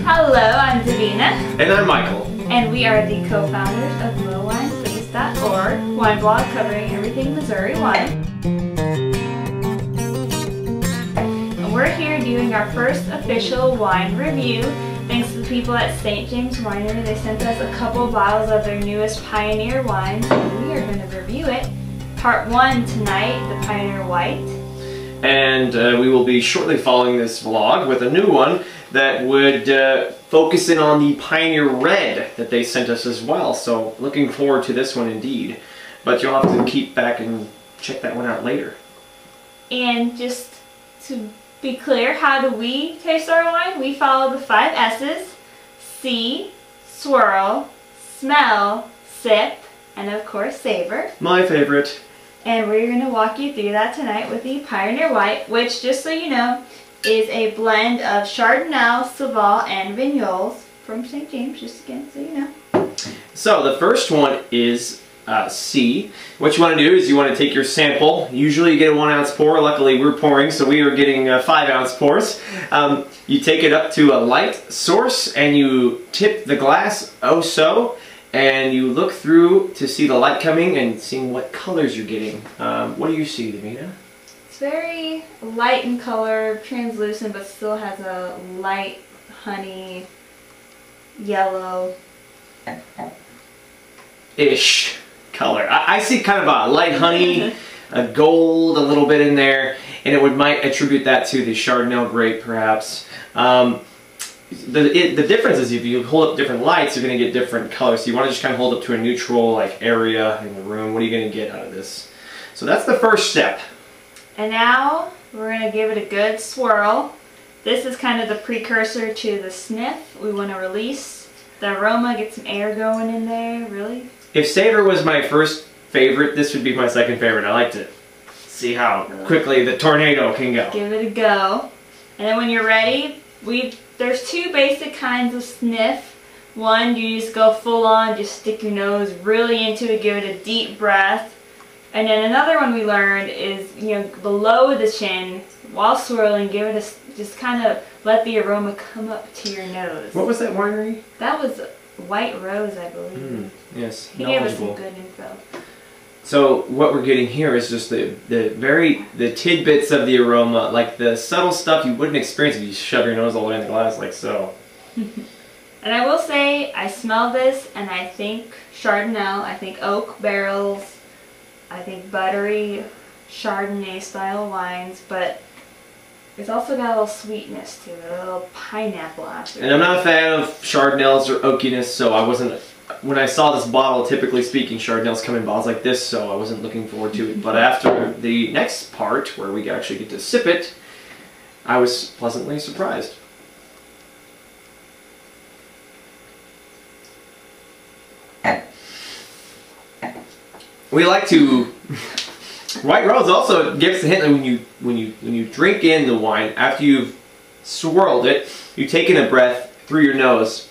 Hello, I'm Davina. And I'm Michael. And we are the co-founders of MOWinePlease.org, wine blog covering everything Missouri wine. And we're here doing our first official wine review. Thanks to the people at St. James Winery. They sent us a couple bottles of their newest Pioneer wines, and we are going to review it. Part 1 tonight, the Pioneer White. And we will be shortly following this vlog with a new one that would focus in on the Pioneer Red that they sent us as well. So looking forward to this one indeed. But you'll have to keep back and check that one out later. And just to be clear, how do we taste our wine? We follow the 5 S's: see, swirl, smell, sip, and of course savor. My favorite. And we're going to walk you through that tonight with the Pioneer White, which, just so you know, is a blend of Chardonnay, Saval, and Vignoles from St. James, just again so you know. So the first one is C. What you want to do is you want to take your sample. Usually you get a 1 ounce pour. Luckily we're pouring, so we are getting 5 ounce pours. You take it up to a light source and you tip the glass so, and you look through to see the light coming and seeing what colors you're getting. What do you see, Davina? It's very light in color, translucent, but still has a light honey yellow-ish color. I see kind of a light honey, a gold, a little bit in there, and it might attribute that to the Chardonnay grape, perhaps. The difference is if you hold up different lights, you're going to get different colors. So you want to just kind of hold up to a neutral like area in the room. What are you going to get out of this? So that's the first step. And now we're going to give it a good swirl. This is kind of the precursor to the sniff. We want to release the aroma, get some air going in there, really. If savor was my first favorite, this would be my second favorite. I like to see how quickly the tornado can go. Give it a go. And then when you're ready, there's 2 basic kinds of sniff. One, you just go full on, just stick your nose really into it, give it a deep breath. And then another one we learned is, below the chin, while swirling, give it just kind of let the aroma come up to your nose. What was that winery? That was White Rose, I believe. Yes, he gave us some good info. So what we're getting here is just the tidbits of the aroma, like the subtle stuff you wouldn't experience if you shove your nose all the way in the glass like so. And I will say, I smell this and I think Chardonnay, I think oak barrels, I think buttery Chardonnay style wines, but it's also got a little sweetness to it, a little pineapple after. And I'm not a fan of Chardonnays or oakiness, so I wasn't. When I saw this bottle, typically speaking, Chardonnays come in bottles like this, so I wasn't looking forward to it. But after the next part, where we actually get to sip it, I was pleasantly surprised. We like to. White Rose also gives the hint that when you drink in the wine after you've swirled it, you take in a breath through your nose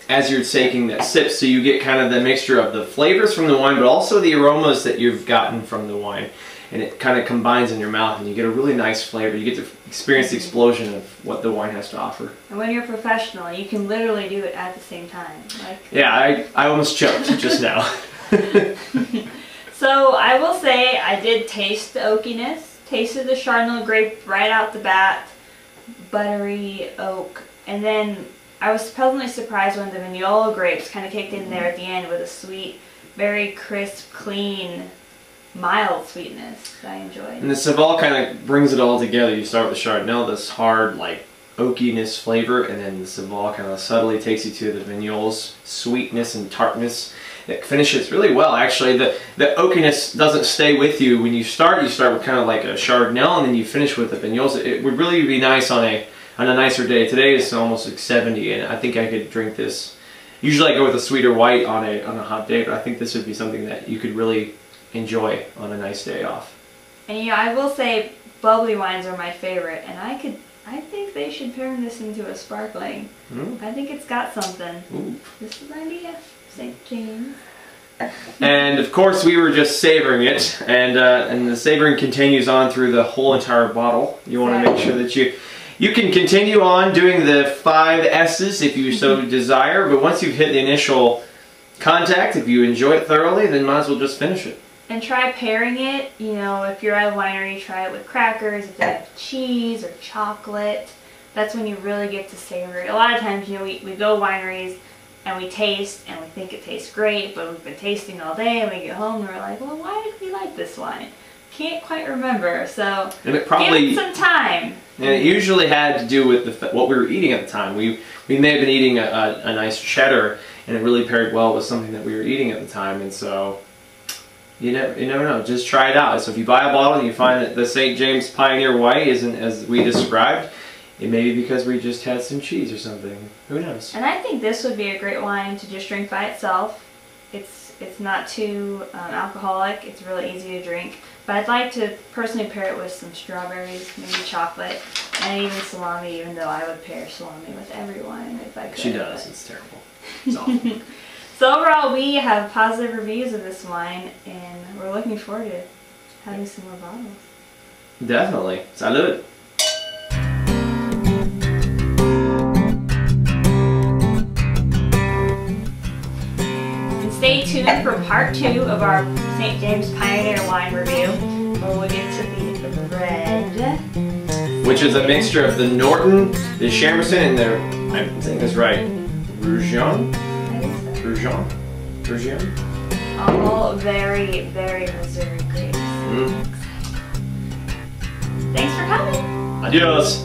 as you're taking that sip, so you get kind of the mixture of the flavors from the wine, but also the aromas that you've gotten from the wine, and it kind of combines in your mouth, and you get a really nice flavor. You get to experience the explosion of what the wine has to offer. And when you're a professional, you can literally do it at the same time. Yeah, I almost choked just now. So I will say I did taste the oakiness, tasted the Chardonnay grape right out the bat, buttery oak, and then I was pleasantly surprised when the Vignola grapes kind of kicked in there at the end with a sweet, very crisp, clean, mild sweetness that I enjoyed. And the Saval kind of brings it all together. You start with the Chardonnay, this hard, like, oakiness flavor, and then the Saval kind of subtly takes you to the Vignoles sweetness and tartness. It finishes really well, actually. The oakiness doesn't stay with you. When you start with kind of like a Chardonnay, and then you finish with the Vignoles. It would really be nice on a nicer day. Today is almost like 70, and I think I could drink this. Usually I go with a sweeter white on a hot day, but I think this would be something that you could really enjoy on a nice day off. And I will say bubbly wines are my favorite, and I think they should turn this into a sparkling. I think it's got something. Ooh. This is an idea. St. James. And of course we were just savoring it, and the savoring continues on through the whole entire bottle. You want to make sure that You can continue on doing the 5 S's if you so desire, but once you've hit the initial contact, if you enjoy it thoroughly, then might as well just finish it. And try pairing it. You know, if you're at a winery, try it with crackers. If they have cheese or chocolate, that's when you really get to savor it. A lot of times, you know, we go wineries and we taste and we think it tastes great, but we've been tasting all day and we get home and we're like, well, why did we like this wine? Can't quite remember. So and it probably, give it some time. And it usually had to do with what we were eating at the time. We may have been eating a nice cheddar, and it really paired well with something that we were eating at the time. And so you never know. Just try it out. So if you buy a bottle and you find that the St. James Pioneer White isn't as we described, it may be because we just had some cheese or something. Who knows? And I think this would be a great wine to just drink by itself. It's not too alcoholic. It's really easy to drink. But I'd like to personally pair it with some strawberries, maybe chocolate, and even salami, even though I would pair salami with every wine if I could. She does. But... It's terrible. It's awful. So overall, we have positive reviews of this wine, and we're looking forward to having some more bottles. Definitely. Salud. Stay tuned for part 2 of our St. James Pioneer wine review, where we'll get to the red. Which is a mixture of the Norton, the Chamerson, and the, I'm saying this right, Rougeon? Rougeon? All very, very reserved grapes. Mm. Thanks for coming. Adios.